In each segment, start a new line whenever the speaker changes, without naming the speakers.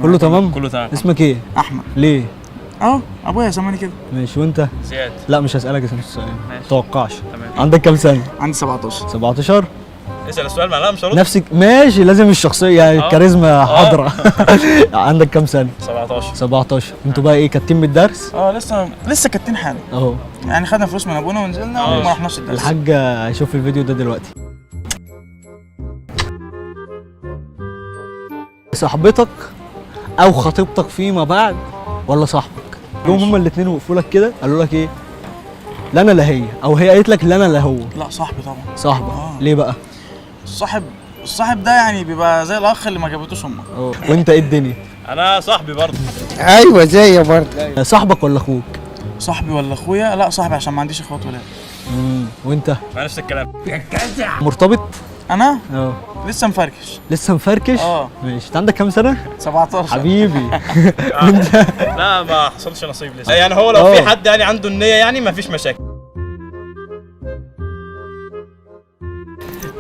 كله تمام؟
كله تمام.
اسمك ايه؟
احمد.
ليه؟
ابويا سماني كده.
ماشي، وانت؟
زياد.
لا مش هسألك اسم السؤال،
ماشي.
متوقعش.
تمام.
عندك كام سنة؟
عندي 17.
17؟
اسال السؤال معناها مش هرد.
نفسك ماشي، لازم الشخصية الكاريزما حاضرة. عندك كام سنة؟
17.
17. انتوا بقى ايه، كاتين من الدرس؟
لسه كاتين حالا
اهو.
يعني خدنا فلوس من ابونا ونزلنا وما رحناش الدرس.
الحاج هيشوف الفيديو ده دلوقتي. صاحبتك او خطيبتك فيما بعد ولا صاحبك؟ يوم هما الاثنين وقفوا لك كده قالوا لك ايه؟ لا انا لا هي، او هي قالت لك لا انا لا هو.
لا صاحبي طبعا.
صاحبك. ليه بقى؟
الصاحب ده يعني بيبقى زي الاخ اللي ما جابتوش امك.
وانت ايه الدنيا؟
انا صاحبي برضه.
ايوه زي برضه.
صاحبك ولا اخوك؟
صاحبي ولا اخويا؟ لا صاحبي عشان ما عنديش اخوات ولاد.
وانت؟
ما نفس الكلام.
مرتبط؟
انا
اه.
لسه مفركش.
لسه مفركش؟ ماشي. انت عندك كام سنة؟
17.
حبيبي.
لا ما حصلش نصيب لسه. يعني هو لو في حد يعني عنده النية يعني ما فيش مشاكل.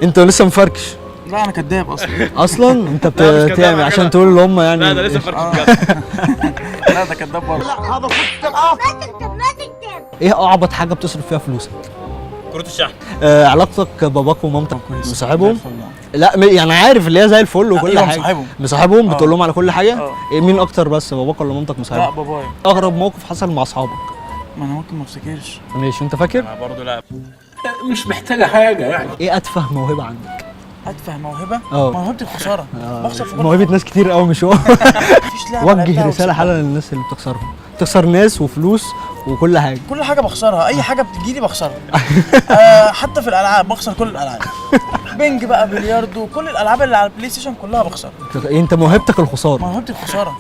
انت لسه مفركش؟
لا انا كداب اصلا.
اصلا انت بتعمل عشان تقول اللي هم يعني.
لا ده لسه مفركش بجد.
لا ده كداب برضه.
لا هذا
ايه اعبط حاجة بتصرف فيها فلوسك؟
كروت الشحن.
علاقتك باباك ومامتك مصاحبهم؟ لا يعني عارف اللي هي زي الفل وكل
أيوة
حاجه. مصاحبهم بتقول لهم على كل حاجه؟ إيه مين اكتر بس، باباك ولا مامتك مصاحبهم؟
لا بابايا.
اغرب موقف حصل مع اصحابك؟
ما انا ممكن ما افتكرش.
ماشي، انت فاكر؟
انا برضه لا.
مش محتاجه حاجه يعني.
ايه اتفه موهبه عندك؟
اتفه موهبه؟
اه
موهبتي الخساره. بخسر في كل
موهبه ناس كتير قوي مش هو.
مفيش لعبه
وجه رساله حالا للناس اللي بتخسرهم. بتخسر ناس وفلوس وكل حاجه.
كل حاجه بخسرها، اي حاجه بتجيلي بخسرها. حتى في الالعاب بخسر كل الالعاب. بينج بقى، بلياردو، كل الالعاب اللي على البلاي ستيشن كلها بخسرها.
انت موهبتك الخساره.
موهبتي الخساره.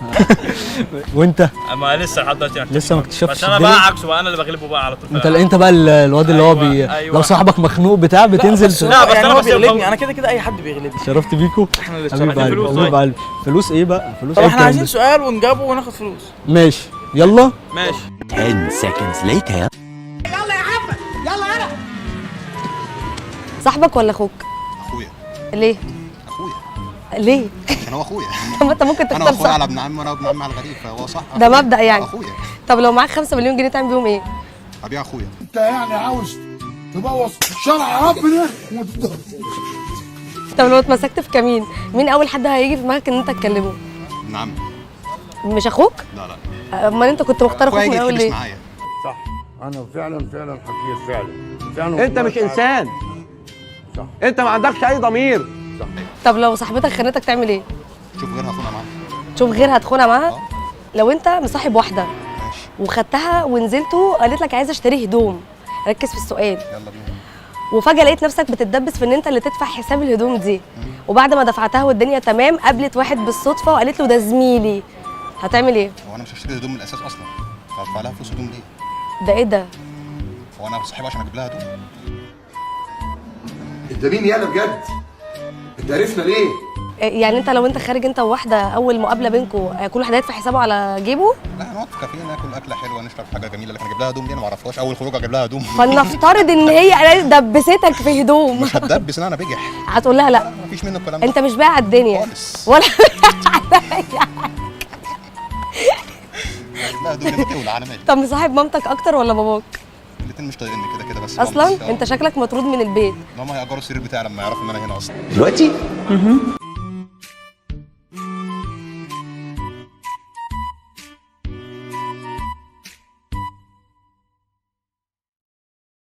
وانت؟
اما لسه لحد دلوقتي
لسه ما اكتشفتش.
بس انا بقى عكسه بقى، انا اللي بغلبه بقى على طول.
انت بقى الواد اللي هو
أيوة.
لو صاحبك مخنوق بتاع بتنزل.
لا بس يعني هو بيغلبني، انا كده اي حد بيغلبني.
شرفت بيكو.
احنا اللي
حبيب
اشتركنا.
قلبي، حبيب قلبي. فلوس ايه بقى؟ فلوس
طب
ايه؟
احنا عايزين سؤال ونجاوبه وناخد فلوس.
ماشي يلا.
ماشي.
10 seconds later.
صاحبك ولا اخوك؟
اخويا.
ليه؟
اخويا.
ليه؟
عشان هو اخويا.
طب انت ممكن
انا
تختار
واخويا
صح.
على ابن عمي وانا ابن عمي على الغريب، فهو صح.
ده مبدأ يعني.
اخويا.
طب لو معاك 5 مليون جنيه تعمل بيهم ايه؟
ابيع اخويا.
انت يعني عاوز تبوظ شرع ربنا
طب لو اتمسكت في كمين، مين اول حد هيجي في دماغك ان انت تكلمه؟
ابن عمي.
مش اخوك؟
لا لا.
امال انت كنت مختار اخوك من الاول ليه؟
معايا.
صح. انا فعلا حكيت فعلا.
انت مش انسان.
صح.
انت ما عندكش اي ضمير.
صح.
طب لو صاحبتك خانتك تعمل ايه؟
شوف غيرها اخونا معاها.
تشوف غيرها تخونها معاها؟ لو انت مصاحب واحده
ماشي.
وخدتها ونزلتوا قالت لك عايزه اشتري هدوم، ركز في السؤال،
يلا بينا.
وفجاه لقيت نفسك بتتدبس في ان انت اللي تدفع حساب الهدوم دي، وبعد ما دفعتها والدنيا تمام قابلت واحد بالصدفه وقالت له ده زميلي، هتعمل ايه؟
هو انا مش هشتري هدوم من الاساس اصلا، فادفع لها فلوس هدوم ليه؟
ده ايه ده؟
هو انا صاحبها عشان اجيب لها هدوم؟
انت مين يالا بجد؟ انت عرفنا ليه؟
يعني انت لو انت خارج انت وواحده اول مقابله بينكم كل واحد هيدفع حسابه على جيبه؟
لا هنقعد في كافيه ناكل اكله حلوه نشرب حاجه جميله، لكن اجيب لها هدوم دي انا ما اعرفهاش، اول خروج اجيب لها هدوم.
فلنفترض ان هي دبستك في هدوم،
مش هتدبس انا بجح.
هتقول لها لا
مفيش منه الكلام ده.
انت مش بايع الدنيا
خالص.
ولا
لا هدوم دي بتولع على مالي.
طب مصاحب مامتك اكتر ولا باباك؟
الاثنين مش طايقيني كده بس.
اصلا انت شكلك مطرود من البيت.
هم هيأجروا السرير بتاعي لما يعرفوا ان انا هنا اصلا.
دلوقتي